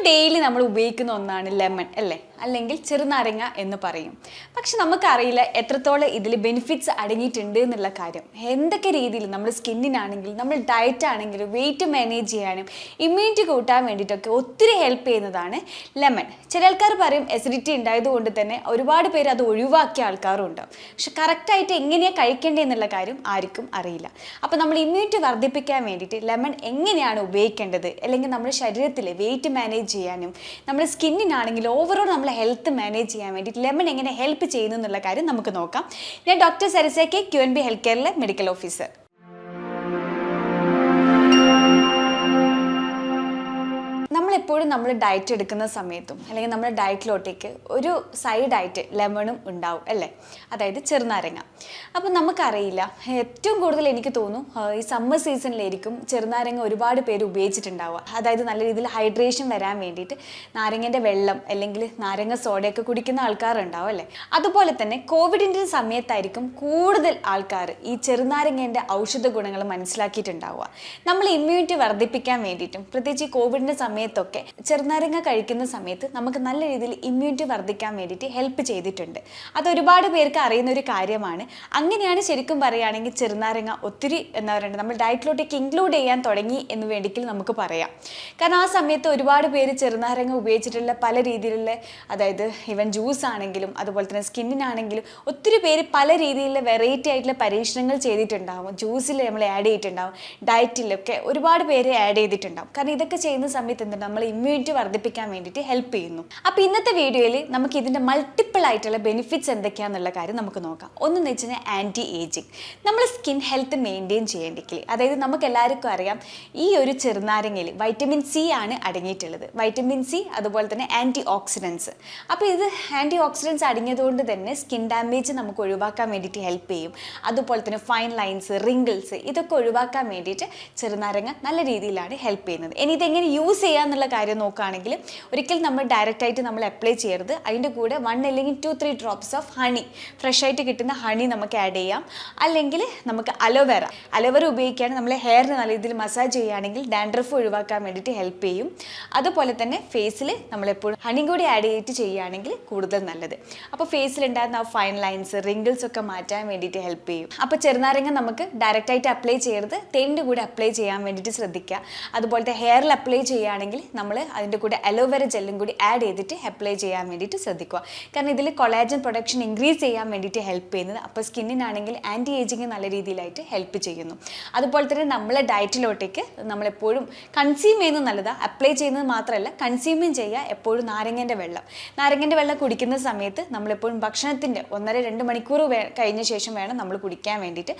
Daily നമ്മൾ ഉപയോഗിക്കുന്ന ഒന്നാണ് ലെമൺ അല്ലേ, അല്ലെങ്കിൽ ചെറുനാരങ്ങ എന്ന് പറയും. പക്ഷെ നമുക്കറിയില്ല എത്രത്തോളം ഇതിൽ ബെനിഫിറ്റ്സ് അടങ്ങിയിട്ടുണ്ട് എന്നുള്ള കാര്യം. എന്തൊക്കെ രീതിയിൽ നമ്മൾ സ്കിന്നിനാണെങ്കിലും നമ്മൾ ഡയറ്റ് ആണെങ്കിലും വെയിറ്റ് മാനേജ് ചെയ്യാനും ഇമ്മ്യൂണിറ്റി കൂട്ടാൻ വേണ്ടിയിട്ടൊക്കെ ഒത്തിരി ഹെൽപ്പ് ചെയ്യുന്നതാണ് ലെമൺ. ചില ആൾക്കാർ പറയും എസിഡിറ്റി ഉണ്ടായതുകൊണ്ട് തന്നെ ഒരുപാട് പേര് അത് ഒഴിവാക്കിയ ആൾക്കാരും ഉണ്ടാവും. പക്ഷെ കറക്റ്റായിട്ട് എങ്ങനെയാണ് കഴിക്കേണ്ടത് എന്നുള്ള കാര്യം ആർക്കും അറിയില്ല. അപ്പോൾ നമ്മൾ ഇമ്മ്യൂണിറ്റി വർദ്ധിപ്പിക്കാൻ വേണ്ടിയിട്ട് ലെമൺ എങ്ങനെയാണ് ഉപയോഗിക്കേണ്ടത്, അല്ലെങ്കിൽ നമ്മുടെ ശരീരത്തിലെ വെയിറ്റ് മാനേജ് ചെയ്യാനും നമ്മുടെ സ്കിന്നിനാണെങ്കിൽ ഓവറോൾ നമ്മളെ ഹെൽത്ത് മാനേജ് ചെയ്യാൻ വേണ്ടിയിട്ട് ലെമൺ എങ്ങനെ ഹെൽപ്പ് ചെയ്യുന്നു എന്നുള്ള കാര്യം നമുക്ക് നോക്കാം. ഞാൻ doctor Sarisa K, QNB health കെയറിലെ മെഡിക്കൽ ഓഫീസർ. നമ്മളെപ്പോഴും നമ്മൾ ഡയറ്റ് എടുക്കുന്ന സമയത്തും അല്ലെങ്കിൽ നമ്മുടെ ഡയറ്റിലോട്ടേക്ക് ഒരു സൈഡായിട്ട് ലെമണും ഉണ്ടാവും അല്ലേ, അതായത് ചെറുനാരങ്ങ. അപ്പം നമുക്കറിയില്ല, ഏറ്റവും കൂടുതൽ എനിക്ക് തോന്നുന്നു ഈ സമ്മർ സീസണിലായിരിക്കും ചെറുനാരങ്ങ ഒരുപാട് പേര് ഉപയോഗിച്ചിട്ടുണ്ടാവുക. അതായത് നല്ല രീതിയിൽ ഹൈഡ്രേഷൻ വരാൻ വേണ്ടിയിട്ട് നാരങ്ങൻ്റെ വെള്ളം അല്ലെങ്കിൽ നാരങ്ങ സോഡയൊക്കെ കുടിക്കുന്ന ആൾക്കാരുണ്ടാവും അല്ലേ. അതുപോലെ തന്നെ കോവിഡിൻ്റെ സമയത്തായിരിക്കും കൂടുതൽ ആൾക്കാർ ഈ ചെറുനാരങ്ങേൻ്റെ ഔഷധ ഗുണങ്ങൾ മനസ്സിലാക്കിയിട്ടുണ്ടാവുക. നമ്മൾ ഇമ്മ്യൂണിറ്റി വർദ്ധിപ്പിക്കാൻ വേണ്ടിയിട്ടും പ്രത്യേകിച്ച് കോവിഡിൻ്റെ സമയത്തൊക്കെ ചെറുനാരങ്ങ കഴിക്കുന്ന സമയത്ത് നമുക്ക് നല്ല രീതിയിൽ ഇമ്മ്യൂണിറ്റി വർദ്ധിക്കാൻ വേണ്ടിയിട്ട് ഹെൽപ്പ് ചെയ്തിട്ടുണ്ട്. അത് ഒരുപാട് പേർക്ക് അറിയുന്ന ഒരു കാര്യമാണ്. അങ്ങനെയാണ് ശരിക്കും പറയുകയാണെങ്കിൽ ചെറുനാരങ്ങ ഒത്തിരി എന്താ പറയുക നമ്മൾ ഡയറ്റിലോട്ടേക്ക് ഇൻക്ലൂഡ് ചെയ്യാൻ തുടങ്ങി എന്ന് വേണ്ടിയെങ്കിൽ നമുക്ക് പറയാം. കാരണം ആ സമയത്ത് ഒരുപാട് പേര് ചെറുനാരങ്ങ ഉപയോഗിച്ചിട്ടുള്ള പല രീതിയിലുള്ള, അതായത് ഈവൻ ജ്യൂസ് ആണെങ്കിലും അതുപോലെ തന്നെ സ്കിന്നിനാണെങ്കിലും ഒത്തിരി പേര് പല രീതിയിലുള്ള വെറൈറ്റി ആയിട്ടുള്ള പരീക്ഷണങ്ങൾ ചെയ്തിട്ടുണ്ടാവും. ജ്യൂസിൽ നമ്മൾ ആഡ് ചെയ്തിട്ടുണ്ടാവും, ഡയറ്റിലൊക്കെ ഒരുപാട് പേര് ആഡ് ചെയ്തിട്ടുണ്ടാവും. കാരണം ഇതൊക്കെ ചെയ്യുന്ന സമയത്ത് എന്താണ് നമ്മൾ ഇമ്മ്യൂണിറ്റി വർദ്ധിപ്പിക്കാൻ വേണ്ടിയിട്ട് ഹെൽപ്പ് ചെയ്യുന്നു. അപ്പോൾ ഇന്നത്തെ വീഡിയോയിൽ നമുക്ക് ഇതിൻ്റെ മൾട്ടിപ്പിൾ ആയിട്ടുള്ള ബെനിഫിറ്റ്സ് എന്തൊക്കെയാണെന്നുള്ള കാര്യം നമുക്ക് നോക്കാം. ഒന്നെന്ന് വെച്ച് കഴിഞ്ഞാൽ ആൻറ്റി ഏജിങ്. നമ്മൾ സ്കിൻ ഹെൽത്ത് മെയിൻറ്റെയിൻ ചെയ്യേണ്ടെങ്കിൽ, അതായത് നമുക്ക് എല്ലാവർക്കും അറിയാം ഈ ഒരു ചെറുനാരങ്ങയിൽ വൈറ്റമിൻ സി ആണ് അടങ്ങിയിട്ടുള്ളത്. വൈറ്റമിൻ സി അതുപോലെ തന്നെ ആൻറ്റി ഓക്സിഡൻസ്. അപ്പോൾ ഇത് ആൻറ്റി ഓക്സിഡൻസ് അടങ്ങിയതുകൊണ്ട് തന്നെ സ്കിൻ ഡാമേജ് നമുക്ക് ഒഴിവാക്കാൻ വേണ്ടിയിട്ട് ഹെൽപ്പ് ചെയ്യും. അതുപോലെ തന്നെ ഫൈൻ ലൈൻസ്, റിങ്കിൾസ് ഇതൊക്കെ ഒഴിവാക്കാൻ വേണ്ടിയിട്ട് ചെറുനാരങ്ങ നല്ല രീതിയിലാണ് ഹെൽപ്പ് ചെയ്യുന്നത്. ഇനി ഇതെങ്ങനെ യൂസ് ചെയ്യാന്നുള്ള കാര്യം നോക്കുകയാണെങ്കിൽ ഒരിക്കലും നമ്മൾ ഡയറക്റ്റായിട്ട് നമ്മൾ അപ്ലൈ ചെയ്യരുത്. അതിൻ്റെ കൂടെ 1 അല്ലെങ്കിൽ 2-3 ഡ്രോപ്സ് ഓഫ് ഹണി, ഫ്രഷ് ആയിട്ട് കിട്ടുന്ന ഹണി നമുക്ക് ആഡ് ചെയ്യാം. അല്ലെങ്കിൽ നമുക്ക് അലോവേറ ഉപയോഗിക്കുകയാണെങ്കിൽ നമ്മൾ ഹെയറിന് നല്ല രീതിയിൽ മസാജ് ചെയ്യുകയാണെങ്കിൽ ഡാൻഡ്രഫ് ഒഴിവാക്കാൻ വേണ്ടിയിട്ട് ഹെൽപ്പ് ചെയ്യും. അതുപോലെ തന്നെ ഫേസിൽ നമ്മളെപ്പോഴും ഹണി കൂടി ആഡ് ചെയ്തിട്ട് ചെയ്യുകയാണെങ്കിൽ കൂടുതൽ നല്ലത്. അപ്പോൾ ഫേസിലുണ്ടായിരുന്ന ആ ഫൈൻ ലൈൻസ്, റിങ്കിൾസ് ഒക്കെ മാറ്റാൻ വേണ്ടിയിട്ട് ഹെൽപ്പ് ചെയ്യും. അപ്പോൾ ചെറുനാരങ്ങ നമുക്ക് ഡയറക്റ്റായിട്ട് അപ്ലൈ ചെയ്യരുത്, തേനിൻ്റെ കൂടെ അപ്ലൈ ചെയ്യാൻ വേണ്ടിയിട്ട് ശ്രദ്ധിക്കുക. അതുപോലത്തെ ഹെയറിൽ അപ്ലൈ ചെയ്യുകയാണെങ്കിൽ നമ്മൾ അതിൻ്റെ കൂടെ അലോവേറ ജെല്ലും കൂടി ആഡ് ചെയ്തിട്ട് അപ്ലൈ ചെയ്യാൻ വേണ്ടിയിട്ട് ശ്രദ്ധിക്കുക. കാരണം ഇതിൽ കൊളാജൻ പ്രൊഡക്ഷൻ ഇൻക്രീസ് ചെയ്യാൻ വേണ്ടിയിട്ട് ഹെൽപ്പ് ചെയ്യുന്നത്. അപ്പോൾ സ്കിന്നിനാണെങ്കിൽ ആൻറ്റി ഏജിങ് നല്ല രീതിയിലായിട്ട് ഹെൽപ്പ് ചെയ്യുന്നു. അതുപോലെ തന്നെ നമ്മളെ ഡയറ്റിലോട്ടേക്ക് നമ്മളെപ്പോഴും കൺസ്യൂം ചെയ്യുന്നത് നല്ലതാണ്. അപ്ലൈ ചെയ്യുന്നത് മാത്രമല്ല കൺസ്യൂമും ചെയ്യുക. എപ്പോഴും നാരങ്ങൻ്റെ വെള്ളം കുടിക്കുന്ന സമയത്ത് നമ്മളെപ്പോഴും ഭക്ഷണത്തിൻ്റെ 1.5-2 മണിക്കൂർ കഴിഞ്ഞ ശേഷം വേണം നമ്മൾ കുടിക്കാൻ വേണ്ടിയിട്ട്.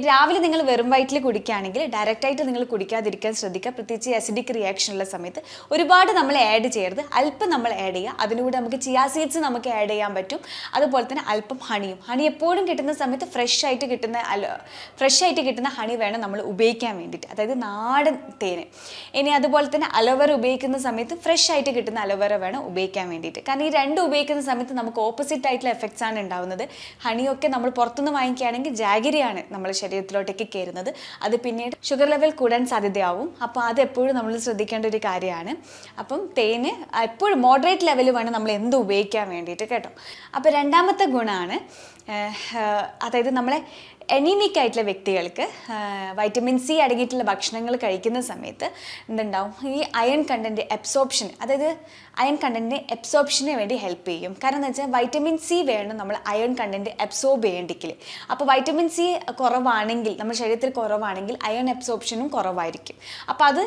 രാവിലെ നിങ്ങൾ വെറും വയറ്റിൽ കുടിക്കുകയാണെങ്കിൽ ഡയറക്റ്റായിട്ട് നിങ്ങൾ കുടിക്കാതിരിക്കാൻ ശ്രദ്ധിക്കുക. പ്രത്യേകിച്ച് അസിഡിക് റിയാക്ഷനുള്ള സമയത്ത് ഒരുപാട് നമ്മൾ ആഡ് ചെയ്യരുത്, അല്പം നമ്മൾ ആഡ് ചെയ്യുക. അതിലൂടെ നമുക്ക് ചിയാ സീഡ്സ് നമുക്ക് ആഡ് ചെയ്യാൻ പറ്റും. അതുപോലെ തന്നെ അല്പം ഹണി എപ്പോഴും കിട്ടുന്ന സമയത്ത് ഫ്രഷ് ആയിട്ട് കിട്ടുന്ന ഹണി വേണം നമ്മൾ ഉപയോഗിക്കാൻ വേണ്ടിയിട്ട്, അതായത് നാടൻ തേന്. ഇനി അതുപോലെ തന്നെ അലോവേറ ഉപയോഗിക്കുന്ന സമയത്ത് ഫ്രഷ് ആയിട്ട് കിട്ടുന്ന അലോവേറ വേണം ഉപയോഗിക്കാൻ വേണ്ടിയിട്ട്. കാരണം ഈ രണ്ടും ഉപയോഗിക്കുന്ന സമയത്ത് നമുക്ക് ഓപ്പോസിറ്റ് ആയിട്ടുള്ള എഫക്ട്സ് ആണ് ഉണ്ടാവുന്നത്. ഹണിയൊക്കെ നമ്മൾ പുറത്തുനിന്ന് വാങ്ങിക്കുകയാണെങ്കിൽ ജാഗരിയാണ് നമ്മുടെ ശരീരത്തിലോട്ടേക്ക് കയറുന്നത്. അത് പിന്നീട് ഷുഗർ ലെവൽ കൂടാൻ സാധ്യതയാവും. അപ്പോൾ അത് എപ്പോഴും നമ്മൾ ശ്രദ്ധിക്കേണ്ട ഒരു കാര്യമാണ്. അപ്പം തേന് എപ്പോഴും മോഡറേറ്റ് ലെവലിൽ വേണം നമ്മൾ എന്ത് ഉപയോഗിക്കാൻ വേണ്ടിയിട്ട് കേട്ടോ. അപ്പോൾ രണ്ടാമത്തെ ഗുണമാണ്, അതായത് നമ്മളെ അനീമിക് ആയിട്ടുള്ള വ്യക്തികൾക്ക് വൈറ്റമിൻ സി അടങ്ങിയിട്ടുള്ള ഭക്ഷണങ്ങൾ കഴിക്കുന്ന സമയത്ത് എന്തുണ്ടാവും, ഈ അയൺ കണ്ടൻറ്റ് എബ്സോർപ്ഷൻ, അതായത് അയൺ കണ്ടൻറ്റിന് എബ്സോർപ്ഷന് വേണ്ടി ഹെൽപ്പ് ചെയ്യും. കാരണം എന്ന് വെച്ചാൽ വൈറ്റമിൻ സി വേണം നമ്മൾ അയൺ കണ്ടൻറ്റ് എബ്സോർബ് ചെയ്യേണ്ടെങ്കിൽ. അപ്പോൾ വൈറ്റമിൻ സി കുറവാണെങ്കിൽ, നമ്മുടെ ശരീരത്തിൽ കുറവാണെങ്കിൽ അയൺ എബ്സോർപ്ഷനും കുറവായിരിക്കും. അപ്പോൾ അത്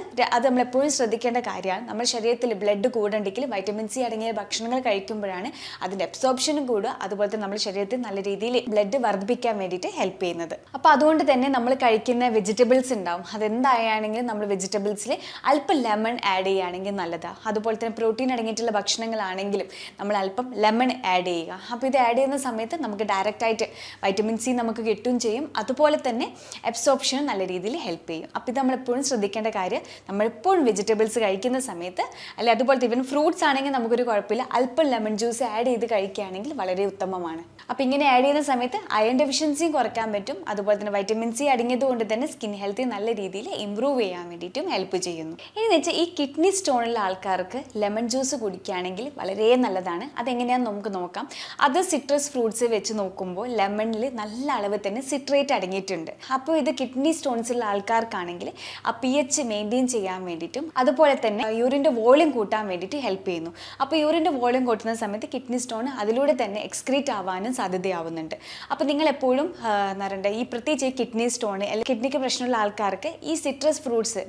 നമ്മളെപ്പോഴും ശ്രദ്ധിക്കേണ്ട കാര്യമാണ്. നമ്മുടെ ശരീരത്തിൽ ബ്ലഡ് കൂടണ്ടെങ്കിൽ വൈറ്റമിൻ സി അടങ്ങിയ ഭക്ഷണങ്ങൾ കഴിക്കുമ്പോഴാണ് അതിൻ്റെ എബ്സോർപ്ഷനും കൂടുക. അതുപോലെ തന്നെ നമ്മുടെ ശരീരത്തിൽ നല്ല രീതിയിൽ ബ്ലഡ് വർദ്ധിപ്പിക്കാൻ വേണ്ടിയിട്ട് ഹെൽപ്പ് ചെയ്യും. അപ്പോൾ അതുകൊണ്ട് തന്നെ നമ്മൾ കഴിക്കുന്ന വെജിറ്റബിൾസ് ഉണ്ടാവും, അതെന്തായാണെങ്കിലും നമ്മൾ വെജിറ്റബിൾസിൽ അല്പം ലെമൺ ആഡ് ചെയ്യുകയാണെങ്കിൽ നല്ലതാണ്. അതുപോലെ തന്നെ പ്രോട്ടീൻ അടങ്ങിയിട്ടുള്ള ഭക്ഷണങ്ങളാണെങ്കിലും നമ്മൾ അല്പം ലെമൺ ആഡ് ചെയ്യുക. അപ്പോൾ ഇത് ആഡ് ചെയ്യുന്ന സമയത്ത് നമുക്ക് ഡയറക്റ്റായിട്ട് വൈറ്റമിൻ സി നമുക്ക് കിട്ടുകയും ചെയ്യും. അതുപോലെ തന്നെ അബ്സോർപ്ഷനും നല്ല രീതിയിൽ ഹെൽപ്പ് ചെയ്യും. അപ്പോൾ ഇത് നമ്മളെപ്പോഴും ശ്രദ്ധിക്കേണ്ട കാര്യം, നമ്മളെപ്പോഴും വെജിറ്റബിൾസ് കഴിക്കുന്ന സമയത്ത്, അല്ലെങ്കിൽ അതുപോലത്തെ ഈവൻ ഫ്രൂട്ട്സ് ആണെങ്കിൽ നമുക്കൊരു കുഴപ്പമില്ല, അല്പം ലെമൺ ജ്യൂസ് ആഡ് ചെയ്ത് കഴിക്കുകയാണെങ്കിൽ വളരെ ഉത്തമമാണ്. അപ്പോൾ ഇങ്ങനെ ആഡ് ചെയ്യുന്ന സമയത്ത് അയൺ ഡെഫിഷ്യൻസിയും കുറയ്ക്കാൻ പറ്റും. പറ്റും. അതുപോലെ തന്നെ വൈറ്റമിൻ സി അടങ്ങിയത് കൊണ്ട് തന്നെ സ്കിൻ ഹെൽത്ത് നല്ല രീതിയിൽ ഇമ്പ്രൂവ് ചെയ്യാൻ വേണ്ടിയിട്ടും ഹെൽപ്പ് ചെയ്യുന്നു. ഇനി വെച്ചാൽ ഈ കിഡ്നി സ്റ്റോണുള്ള ആൾക്കാർക്ക് ലെമൺ ജ്യൂസ് കുടിക്കുകയാണെങ്കിൽ വളരെ നല്ലതാണ്. അതെങ്ങനെയാണെന്ന് നമുക്ക് നോക്കാം. അത് സിട്രസ് ഫ്രൂട്ട്സ് വെച്ച് നോക്കുമ്പോൾ ലെമണിൽ നല്ല അളവ് തന്നെ സിട്രേറ്റ് അടങ്ങിയിട്ടുണ്ട്. അപ്പോൾ ഇത് കിഡ്നി സ്റ്റോൺസ് ഉള്ള ആൾക്കാർക്കാണെങ്കിൽ ആ pH മെയിൻറ്റെയിൻ ചെയ്യാൻ വേണ്ടിയിട്ടും അതുപോലെ തന്നെ യൂറിൻ്റെ വോളിയം കൂട്ടാൻ വേണ്ടിയിട്ട് ഹെൽപ്പ് ചെയ്യുന്നു. അപ്പോൾ യൂറിൻ്റെ വോളിയം കൂട്ടുന്ന സമയത്ത് കിഡ്നി സ്റ്റോൺ അതിലൂടെ തന്നെ എക്സ്ക്രീറ്റ് ആവാനും സാധ്യതയാവുന്നുണ്ട്. അപ്പോൾ നിങ്ങൾ എപ്പോഴും എന്താ പറയുക, ഈ പ്രത്യേകിച്ച് ഈ കിഡ്നി സ്റ്റോൺ അല്ലെങ്കിൽ കിഡ്നിക്ക് പ്രശ്നമുള്ള ആൾക്കാർക്ക് ഈ സിട്രസ് ഫ്രൂട്ട്സ്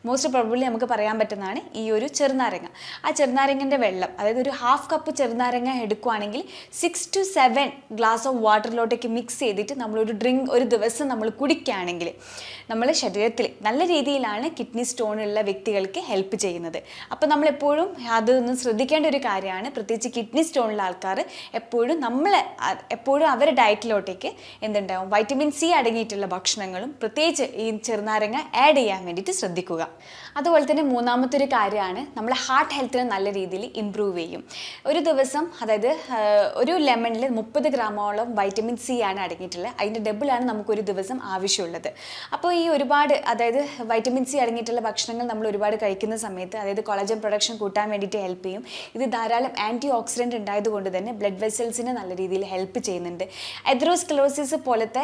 മോസ്റ്റ് പ്രോബബ്ലി നമുക്ക് പറയാൻ പറ്റുന്നതാണ് ഈ ഒരു ചെറുനാരങ്ങ. ആ ചെറുനാരങ്ങൻ്റെ വെള്ളം, അതായത് ഒരു 1/2 കപ്പ് ചെറുനാരങ്ങ എടുക്കുകയാണെങ്കിൽ 6 to 7 ഗ്ലാസ് ഓഫ് വാട്ടറിലോട്ടേക്ക് മിക്സ് ചെയ്തിട്ട് നമ്മളൊരു ഡ്രിങ്ക് ഒരു ദിവസം നമ്മൾ കുടിക്കുകയാണെങ്കിൽ നമ്മുടെ ശരീരത്തിൽ നല്ല രീതിയിലാണ് കിഡ്നി സ്റ്റോണുള്ള വ്യക്തികൾക്ക് ഹെൽപ്പ് ചെയ്യുന്നത്. അപ്പോൾ നമ്മളെപ്പോഴും അതൊന്ന് ശ്രദ്ധിക്കേണ്ട ഒരു കാര്യമാണ്. പ്രത്യേകിച്ച് കിഡ്നി സ്റ്റോണുള്ള ആൾക്കാർ എപ്പോഴും അവരുടെ ഡയറ്റിലോട്ടേക്ക് എന്തുണ്ടാവും, വൈറ്റമിൻ സി അടങ്ങിയിട്ടുള്ള ഭക്ഷണങ്ങളും പ്രത്യേകിച്ച് ഈ ചെറുനാരങ്ങ ആഡ് ചെയ്യാൻ വേണ്ടിയിട്ട് ശ്രദ്ധിക്കുക. അതുപോലെ തന്നെ മൂന്നാമത്തെ ഒരു കാര്യമാണ് നമ്മളെ ഹാർട്ട് ഹെൽത്തിനെ നല്ല രീതിയിൽ ഇമ്പ്രൂവ് ചെയ്യും. ഒരു ദിവസം, അതായത് ഒരു ലെമണിൽ 30 ഗ്രാമോളം വൈറ്റമിൻ സി ആണ് അടങ്ങിയിട്ടുള്ളത്. അതിൻ്റെ ഡബിളാണ് നമുക്കൊരു ദിവസം ആവശ്യമുള്ളത്. അപ്പോൾ ഈ അതായത് വൈറ്റമിൻ സി അടങ്ങിയിട്ടുള്ള ഭക്ഷണങ്ങൾ നമ്മൾ ഒരുപാട് കഴിക്കുന്ന സമയത്ത് അതായത് കൊളാജൻ പ്രൊഡക്ഷൻ കൂട്ടാൻ വേണ്ടിയിട്ട് ഹെൽപ്പ് ചെയ്യും. ഇത് ധാരാളം ആൻറ്റി ഓക്സിഡൻറ്റ് ഉണ്ടായതുകൊണ്ട് തന്നെ ബ്ലഡ് വെസൽസിനെ നല്ല രീതിയിൽ ഹെൽപ്പ് ചെയ്യുന്നുണ്ട്. എത്രോസ്ക്ലെറോസിസ് പോലത്തെ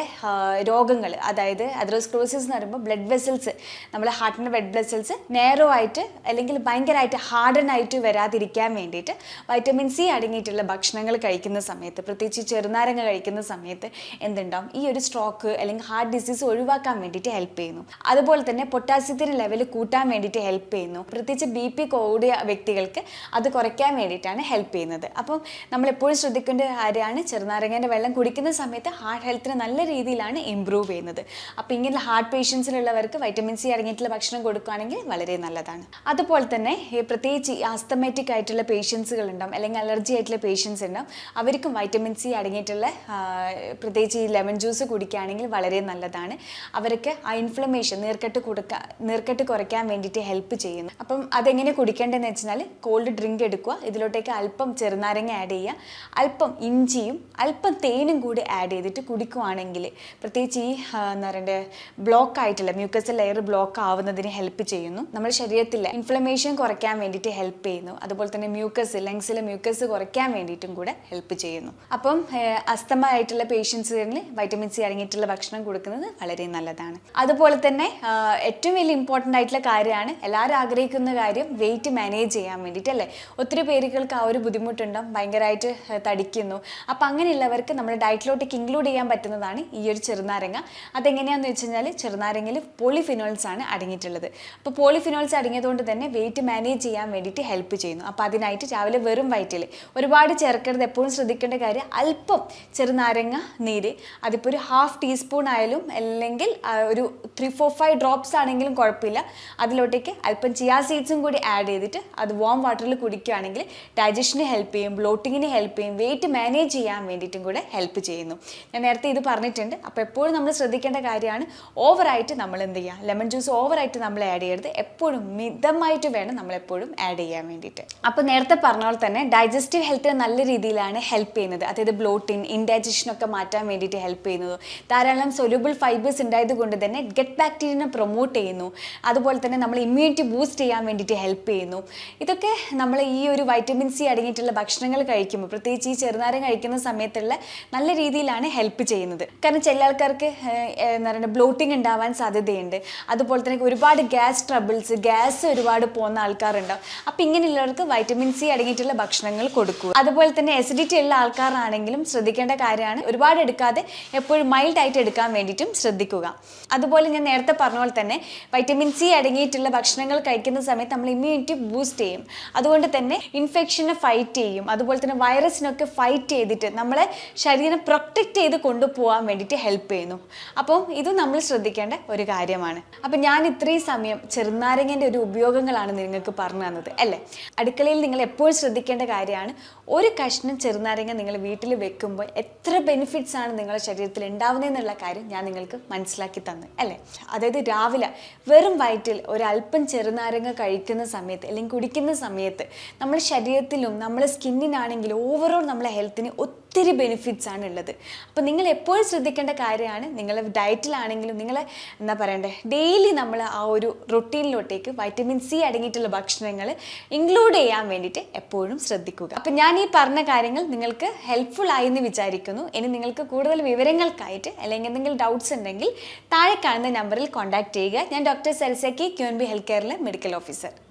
രോഗങ്ങൾ, അതായത് എത്രോസ്ക്ലെറോസിസ് എന്ന് പറയുമ്പോൾ ബ്ലഡ് വെസൽസ്, നമ്മുടെ ഹാർട്ടിൻ്റെ ബ്ലഡ് വെസൽസ് നേരോ ആയിട്ട് അല്ലെങ്കിൽ ഭയങ്കരമായിട്ട് ഹാർഡൻ ആയിട്ട് വരാതിരിക്കാൻ വേണ്ടിയിട്ട് വൈറ്റമിൻ സി അടങ്ങിയിട്ടുള്ള ഭക്ഷണങ്ങൾ കഴിക്കുന്ന സമയത്ത്, പ്രത്യേകിച്ച് ചെറുനാരങ്ങ കഴിക്കുന്ന സമയത്ത് എന്തുണ്ടാവും, ഈ ഒരു സ്ട്രോക്ക് അല്ലെങ്കിൽ ഹാർട്ട് ഡിസീസ് ഒഴിവാക്കാൻ വേണ്ടിയിട്ട് ഹെൽപ്പ് ചെയ്യുന്നു. അതുപോലെ തന്നെ പൊട്ടാസ്യത്തിൻ്റെ ലെവൽ കൂട്ടാൻ വേണ്ടിയിട്ട് ഹെൽപ്പ് ചെയ്യുന്നു. പ്രത്യേകിച്ച് BP കൂടിയ വ്യക്തികൾക്ക് അത് കുറയ്ക്കാൻ വേണ്ടിയിട്ടാണ് ഹെൽപ്പ് ചെയ്യുന്നത്. അപ്പം നമ്മളെപ്പോഴും ശ്രദ്ധിക്കേണ്ട കാര്യമാണ്, ചെറുനാരങ്ങേൻ്റെ വെള്ളം കുടിക്കുന്ന സമയത്ത് ഹാർട്ട് ഹെൽത്തിന് നല്ല രീതിയിലാണ് ഇമ്പ്രൂവ് ചെയ്യുന്നത്. അപ്പോൾ ഇങ്ങനെ ഹാർട്ട് പേഷ്യൻസിലുള്ളവർക്ക് വൈറ്റമിൻ സി അടങ്ങിയിട്ടുള്ള ഭക്ഷണം കൊടുക്കുകയാണെങ്കിൽ വളരെ നല്ലതാണ്. അതുപോലെ തന്നെ പ്രത്യേകിച്ച് ആസ്തമാറ്റിക് ആയിട്ടുള്ള പേഷ്യൻസുകൾ ഉണ്ടാവും അല്ലെങ്കിൽ അലർജി ആയിട്ടുള്ള പേഷ്യൻസ് ഉണ്ടാവും. അവർക്കും വൈറ്റമിൻ സി അടങ്ങിയിട്ടുള്ള പ്രത്യേകിച്ച് ഈ ലെമൺ ജ്യൂസ് കുടിക്കുകയാണെങ്കിൽ വളരെ നല്ലതാണ്. അവർക്ക് ആ ഇൻഫ്ലമേഷൻ നീർക്കെട്ട് കുറയ്ക്കാൻ വേണ്ടിയിട്ട് ഹെൽപ്പ് ചെയ്യുന്നു. അപ്പം അതെങ്ങനെ കുടിക്കേണ്ടതെന്ന് വെച്ചാൽ കോൾഡ് ഡ്രിങ്ക് എടുക്കുക, ഇതിലോട്ടേക്ക് അല്പം ചെറുനാരങ്ങ ആഡ് ചെയ്യുക, അല്പം ഇഞ്ചിയും അല്പം തേനും കൂടി ആഡ് ചെയ്തിട്ട് കുടിക്കുകയാണെങ്കിൽ പ്രത്യേകിച്ച് ഈ എന്താ പറയുക ബ്ലോക്ക് ആയിട്ടുള്ള മ്യൂക്കസ് ലെയർ ബ്ലോക്ക് ആവുന്നതിന് ഹെൽപ്പ് ചെയ്യുന്നു. നമ്മുടെ ശരീരത്തിലെ ഇൻഫ്ലമേഷൻ കുറയ്ക്കാൻ വേണ്ടിയിട്ട് ഹെൽപ്പ് ചെയ്യുന്നു. അതുപോലെ തന്നെ ലങ്സിലെ മ്യൂക്കസ് കുറയ്ക്കാൻ വേണ്ടിയിട്ടും കൂടെ ഹെൽപ്പ് ചെയ്യുന്നു. അപ്പം അസ്തമ ആയിട്ടുള്ള പേഷ്യൻസിന് വൈറ്റമിൻ സി അടങ്ങിയിട്ടുള്ള ഭക്ഷണം കൊടുക്കുന്നത് വളരെ നല്ലതാണ്. അതുപോലെ തന്നെ ഏറ്റവും വലിയ ഇമ്പോർട്ടൻ്റ് ആയിട്ടുള്ള കാര്യമാണ്, എല്ലാവരും ആഗ്രഹിക്കുന്ന കാര്യം വെയിറ്റ് മാനേജ് ചെയ്യാൻ വേണ്ടിയിട്ട് അല്ലേ. ഒത്തിരി പേരുകൾക്ക് ആ ഒരു ബുദ്ധിമുട്ടുണ്ടാവും, ഭയങ്കരമായിട്ട് തടിക്കുന്നു. അപ്പം അങ്ങനെയുള്ളവർക്ക് നമ്മുടെ ഡയറ്റിലോട്ടേക്ക് ഇൻക്ലൂഡ് ചെയ്യാൻ പറ്റുന്നതാണ് ഈ ഒരു ചെറുനാരങ്ങ. അതെങ്ങനെയാണെന്ന് വെച്ച് കഴിഞ്ഞാൽ ചെറുനാരങ്ങയിൽ പോളിഫിനോൾസ് ആണ് അടങ്ങിയിട്ടുള്ളത്. അപ്പോൾ പോളിഫിനോൾസ് അടങ്ങിയതുകൊണ്ട് തന്നെ വെയിറ്റ് മാനേജ് ചെയ്യാൻ വേണ്ടിയിട്ട് ഹെൽപ്പ് ചെയ്യുന്നു. അപ്പോൾ അതിനായിട്ട് രാവിലെ വെറും വയറ്റിൽ ഒരുപാട് ചേർക്കരുത്. എപ്പോഴും ശ്രദ്ധിക്കേണ്ട കാര്യം അല്പം ചെറുനാരങ്ങ നീര്, അതിപ്പോൾ ഒരു 1/2 ടീസ്പൂൺ ആയാലും അല്ലെങ്കിൽ ഒരു 3-4-5 ഡ്രോപ്സ് ആണെങ്കിലും കുഴപ്പമില്ല, അതിലോട്ടേക്ക് അല്പം ചിയാ സീഡ്സും കൂടി ആഡ് ചെയ്തിട്ട് അത് വാം വാട്ടറിൽ കുടിക്കുകയാണെങ്കിൽ ഡൈജഷന് ഹെൽപ്പ് ചെയ്യും, ബ്ലോട്ടിങ്ങിന് ഹെൽപ്പ് ചെയ്യും, വെയിറ്റ് മാനേജ് ചെയ്യാൻ വേണ്ടിയിട്ടും കൂടെ ഹെൽപ്പ് ചെയ്യുന്നു. ഞാൻ നേരത്തെ ഇത് പറഞ്ഞിട്ടുണ്ട്. അപ്പോൾ എപ്പോഴും നമ്മൾ ശ്രദ്ധിക്കേണ്ട കാര്യമാണ്, ഓവറായിട്ട് നമ്മൾ എന്ത് ചെയ്യുക, ലെമൺ ജ്യൂസ് ഓവറായിട്ട് നമ്മൾ ആഡ് ചെയ്യരുത്. എപ്പോഴും മിതമായിട്ട് വേണം നമ്മളെപ്പോഴും ആഡ് ചെയ്യാൻ വേണ്ടിയിട്ട്. അപ്പോൾ നേരത്തെ പറഞ്ഞ പോലെ തന്നെ ഡൈജസ്റ്റീവ് ഹെൽത്തിന് നല്ല രീതിയിലാണ് ഹെൽപ്പ് ചെയ്യുന്നത്. അതായത് ബ്ലോട്ടിൻ, ഇൻഡൈജഷനൊക്കെ മാറ്റാൻ വേണ്ടിയിട്ട് ഹെൽപ്പ് ചെയ്യുന്നത്. ധാരാളം സൊല്യൂബിൾ ഫൈബേഴ്സ് ഉണ്ടായത് കൊണ്ട് തന്നെ ഗട്ട് ബാക്ടീരിയനെ പ്രൊമോട്ട് ചെയ്യുന്നു. അതുപോലെ തന്നെ നമ്മൾ ഇമ്മ്യൂണിറ്റി ബൂസ്റ്റ് ചെയ്യാൻ വേണ്ടിയിട്ട് ഹെൽപ്പ് ചെയ്യുന്നു. ഇതൊക്കെ നമ്മൾ ഈ ഒരു വൈറ്റമിൻ സി അടങ്ങിയിട്ടുള്ള ഭക്ഷണങ്ങൾ കഴിക്കുമ്പോൾ, പ്രത്യേകിച്ച് ഈ ചെറുനാരങ്ങ കഴിക്കുന്ന സമയത്തുള്ള നല്ല രീതിയിലാണ് ഹെൽപ്പ് ചെയ്യുന്നത്. കാരണം ചില ആൾക്കാർക്ക് എന്താ പറയുക ബ്ലോട്ടിങ് ഉണ്ടാവാൻ സാധ്യതയുണ്ട്. അതുപോലെ തന്നെ ഒരുപാട് ഗ്യാസ് ഒരുപാട് പോകുന്ന ആൾക്കാരുണ്ടാവും. അപ്പം ഇങ്ങനെയുള്ളവർക്ക് വൈറ്റമിൻ സി അടങ്ങിയിട്ടുള്ള ഭക്ഷണങ്ങൾ കൊടുക്കുക. അതുപോലെ തന്നെ എസിഡിറ്റി ഉള്ള ആൾക്കാരാണെങ്കിലും ശ്രദ്ധിക്കേണ്ട കാര്യമാണ്, ഒരുപാട് എടുക്കാതെ എപ്പോഴും മൈൽഡ് ആയിട്ട് എടുക്കാൻ വേണ്ടിയിട്ടും ശ്രദ്ധിക്കുക. അതുപോലെ ഞാൻ നേരത്തെ പറഞ്ഞ പോലെ തന്നെ വൈറ്റമിൻ സി അടങ്ങിയിട്ടുള്ള ഭക്ഷണങ്ങൾ കഴിക്കുന്ന സമയത്ത് നമ്മൾ ഇമ്മ്യൂണിറ്റി ബൂസ്റ്റ് ചെയ്യും. അതുകൊണ്ട് തന്നെ ഇൻഫെക്ഷനെ ഫൈറ്റ് ചെയ്യും. അതുപോലെ തന്നെ വൈറസിനൊക്കെ ഫൈറ്റ് ചെയ്തിട്ട് നമ്മളെ ശരീരം പ്രൊട്ടക്റ്റ് ചെയ്ത് കൊണ്ടുപോകാൻ വേണ്ടിയിട്ട് ഹെൽപ്പ് ചെയ്യുന്നു. അപ്പം ഇത് നമ്മൾ ശ്രദ്ധിക്കേണ്ട ഒരു കാര്യമാണ്. അപ്പം ഞാൻ ഇത്രയും സമയം ചെറുനാരങ്ങൻ്റെ ഒരു ഉപയോഗങ്ങളാണ് നിങ്ങൾക്ക് പറഞ്ഞു തന്നത് അല്ലേ. അടുക്കളയിൽ നിങ്ങൾ എപ്പോഴും ശ്രദ്ധിക്കേണ്ട കാര്യമാണ്, ഒരു കഷ്ണം ചെറുനാരങ്ങ നിങ്ങൾ വീട്ടിൽ വെക്കുമ്പോൾ എത്ര ബെനിഫിറ്റ്സ് ആണ് നിങ്ങളുടെ ശരീരത്തിൽ ഉണ്ടാവുന്നതെന്നുള്ള കാര്യം ഞാൻ നിങ്ങൾക്ക് മനസ്സിലാക്കി തന്നു അല്ലേ. അതായത് രാവിലെ വെറും വയറ്റിൽ ഒരല്പം ചെറുനാരങ്ങ കഴിക്കുന്ന സമയത്ത് അല്ലെങ്കിൽ കുടിക്കുന്ന സമയത്ത് നമ്മുടെ ശരീരത്തിലും നമ്മുടെ സ്കിന്നിനാണെങ്കിലും ഓവറോൾ നമ്മളെ ഹെൽത്തിന് ഒത്തിരി ബെനിഫിറ്റ്സ് ആണ് ഉള്ളത്. അപ്പോൾ നിങ്ങൾ എപ്പോഴും ശ്രദ്ധിക്കേണ്ട കാര്യമാണ്, നിങ്ങൾ ഡയറ്റിലാണെങ്കിലും നിങ്ങൾ എന്താ പറയണ്ടേ, ഡെയിലി നമ്മൾ ആ ഒരു റൊട്ടീനിലോട്ടേക്ക് വൈറ്റമിൻ സി അടങ്ങിയിട്ടുള്ള ഭക്ഷണങ്ങൾ ഇൻക്ലൂഡ് ചെയ്യാൻ വേണ്ടിയിട്ട് എപ്പോഴും ശ്രദ്ധിക്കുക. അപ്പം ഞാൻ ഈ പറഞ്ഞ കാര്യങ്ങൾ നിങ്ങൾക്ക് ഹെൽപ്ഫുൾ ആയി എന്ന് വിചാരിക്കുന്നു. ഇനി നിങ്ങൾക്ക് കൂടുതൽ വിവരങ്ങൾക്കായിട്ട് അല്ലെങ്കിൽ എന്തെങ്കിലും ഡൗട്ട്സ് ഉണ്ടെങ്കിൽ താഴെ കാണുന്ന നമ്പറിൽ കോൺടാക്ട് ചെയ്യുക. ഞാൻ ഡോക്ടർ സരസക്കി, QNB ഹെൽത്ത് കെയറിലെ മെഡിക്കൽ ഓഫീസർ.